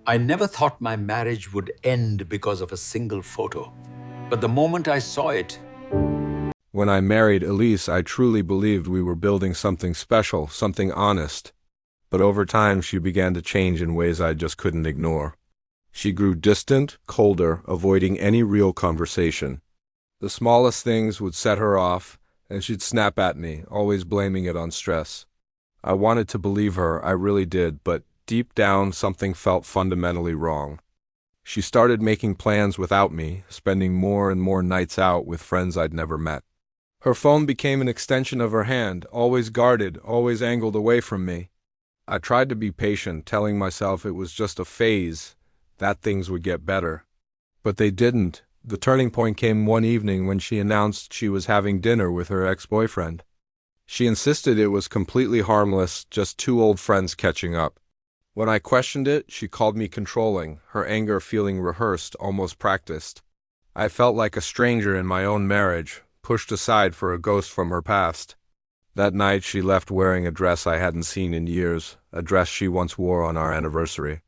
I never thought my marriage would end because of a single photo. But the moment I saw it, When I married Elise, I truly believed we were building something special, something honest. But over time, she began to change in ways I just couldn't ignore. She grew distant, colder, avoiding any real conversation. The smallest things would set her off, and she'd snap at me, always blaming it on stress. I wanted to believe her, I really did, but deep down, something felt fundamentally wrong. She started making plans without me, spending more and more nights out with friends I'd never met. Her phone became an extension of her hand, always guarded, always angled away from me. I tried to be patient, telling myself it was just a phase, that things would get better. But they didn't. The turning point came one evening when she announced she was having dinner with her ex-boyfriend. She insisted it was completely harmless, just two old friends catching up. When I questioned it, she called me controlling, her anger feeling rehearsed, almost practiced. I felt like a stranger in my own marriage, pushed aside for a ghost from her past. That night she left wearing a dress I hadn't seen in years, a dress she once wore on our anniversary.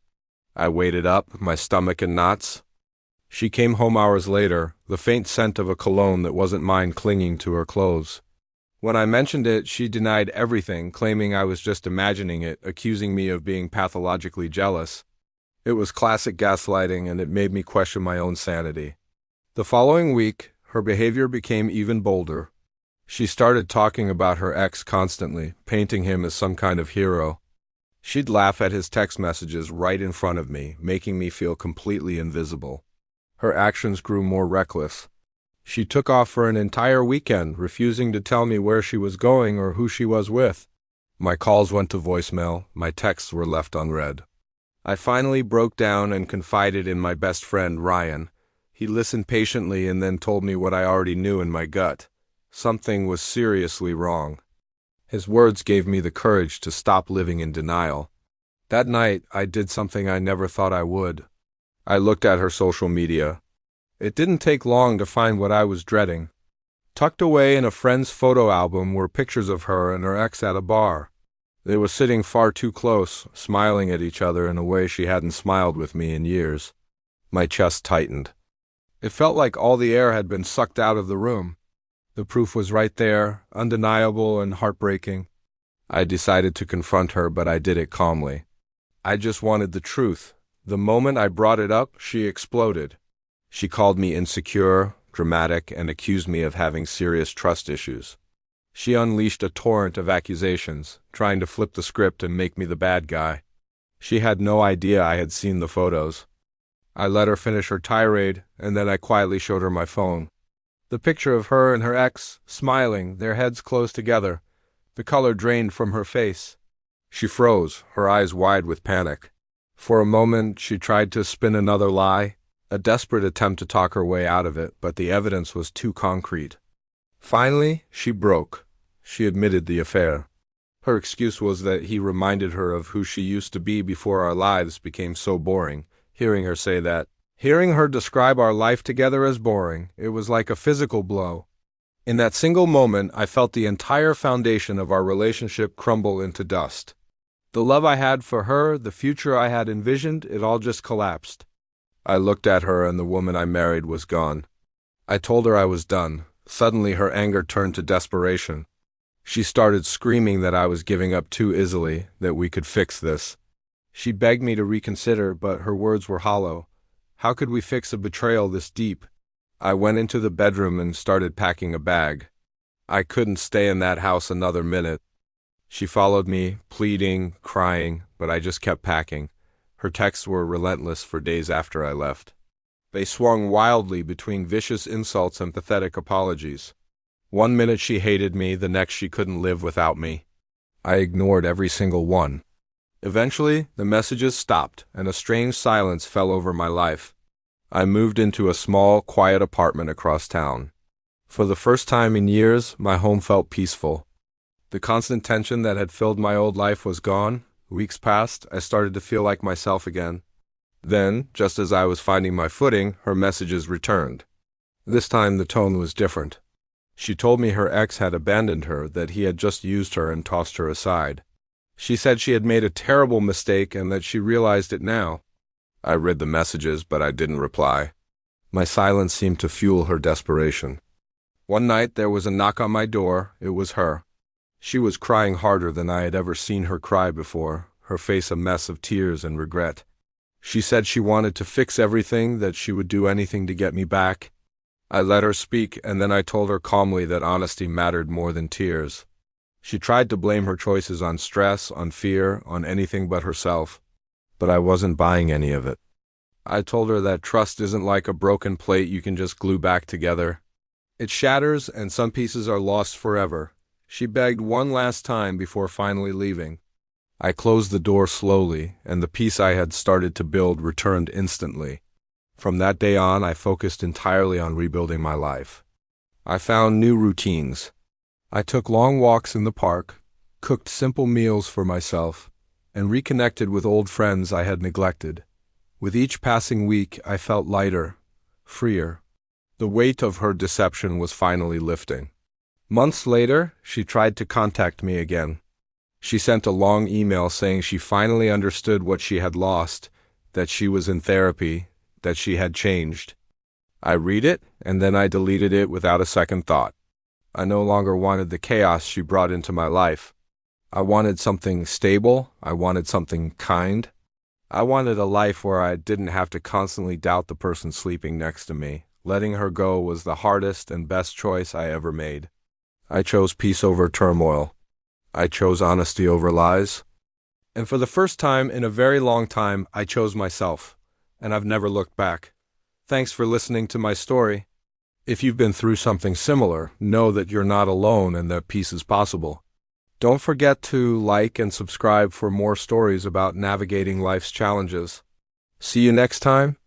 I waited up, my stomach in knots. She came home hours later, the faint scent of a cologne that wasn't mine clinging to her clothes. When I mentioned it, she denied everything, claiming I was just imagining it, accusing me of being pathologically jealous. It was classic gaslighting, and it made me question my own sanity. The following week, her behavior became even bolder. She started talking about her ex constantly, painting him as some kind of hero. She'd laugh at his text messages right in front of me, making me feel completely invisible. Her actions grew more reckless. She took off for an entire weekend, refusing to tell me where she was going or who she was with. My calls went to voicemail, my texts were left unread. I finally broke down and confided in my best friend, Ryan. He listened patiently and then told me what I already knew in my gut. Something was seriously wrong. His words gave me the courage to stop living in denial. That night, I did something I never thought I would. I looked at her social media. It didn't take long to find what I was dreading. Tucked away in a friend's photo album were pictures of her and her ex at a bar. They were sitting far too close, smiling at each other in a way she hadn't smiled with me in years. My chest tightened. It felt like all the air had been sucked out of the room. The proof was right there, undeniable and heartbreaking. I decided to confront her, but I did it calmly. I just wanted the truth. The moment I brought it up, she exploded. She called me insecure, dramatic, and accused me of having serious trust issues. She unleashed a torrent of accusations, trying to flip the script and make me the bad guy. She had no idea I had seen the photos. I let her finish her tirade, and then I quietly showed her my phone. The picture of her and her ex, smiling, their heads close together. The color drained from her face. She froze, her eyes wide with panic. For a moment, she tried to spin another lie, a desperate attempt to talk her way out of it, but the evidence was too concrete. Finally, she broke. She admitted the affair. Her excuse was that he reminded her of who she used to be before our lives became so boring. Hearing her say that, hearing her describe our life together as boring, it was like a physical blow. In that single moment, I felt the entire foundation of our relationship crumble into dust. The love I had for her, the future I had envisioned, it all just collapsed. I looked at her and the woman I married was gone. I told her I was done. Suddenly her anger turned to desperation. She started screaming that I was giving up too easily, that we could fix this. She begged me to reconsider, but her words were hollow. How could we fix a betrayal this deep? I went into the bedroom and started packing a bag. I couldn't stay in that house another minute. She followed me, pleading, crying, but I just kept packing. Her texts were relentless for days after I left. They swung wildly between vicious insults and pathetic apologies. One minute she hated me, the next she couldn't live without me. I ignored every single one. Eventually, the messages stopped, and a strange silence fell over my life. I moved into a small, quiet apartment across town. For the first time in years, my home felt peaceful. The constant tension that had filled my old life was gone. Weeks passed, I started to feel like myself again. Then, just as I was finding my footing, her messages returned. This time the tone was different. She told me her ex had abandoned her, that he had just used her and tossed her aside. She said she had made a terrible mistake and that she realized it now. I read the messages, but I didn't reply. My silence seemed to fuel her desperation. One night there was a knock on my door. It was her. She was crying harder than I had ever seen her cry before, her face a mess of tears and regret. She said she wanted to fix everything, that she would do anything to get me back. I let her speak, and then I told her calmly that honesty mattered more than tears. She tried to blame her choices on stress, on fear, on anything but herself, but I wasn't buying any of it. I told her that trust isn't like a broken plate you can just glue back together. It shatters, and some pieces are lost forever. She begged one last time before finally leaving. I closed the door slowly, and the peace I had started to build returned instantly. From that day on, I focused entirely on rebuilding my life. I found new routines. I took long walks in the park, cooked simple meals for myself, and reconnected with old friends I had neglected. With each passing week, I felt lighter, freer. The weight of her deception was finally lifting. Months later, she tried to contact me again. She sent a long email saying she finally understood what she had lost, that she was in therapy, that she had changed. I read it, and then I deleted it without a second thought. I no longer wanted the chaos she brought into my life. I wanted something stable. I wanted something kind. I wanted a life where I didn't have to constantly doubt the person sleeping next to me. Letting her go was the hardest and best choice I ever made. I chose peace over turmoil. I chose honesty over lies. And for the first time in a very long time, I chose myself. And I've never looked back. Thanks for listening to my story. If you've been through something similar, know that you're not alone and that peace is possible. Don't forget to like and subscribe for more stories about navigating life's challenges. See you next time.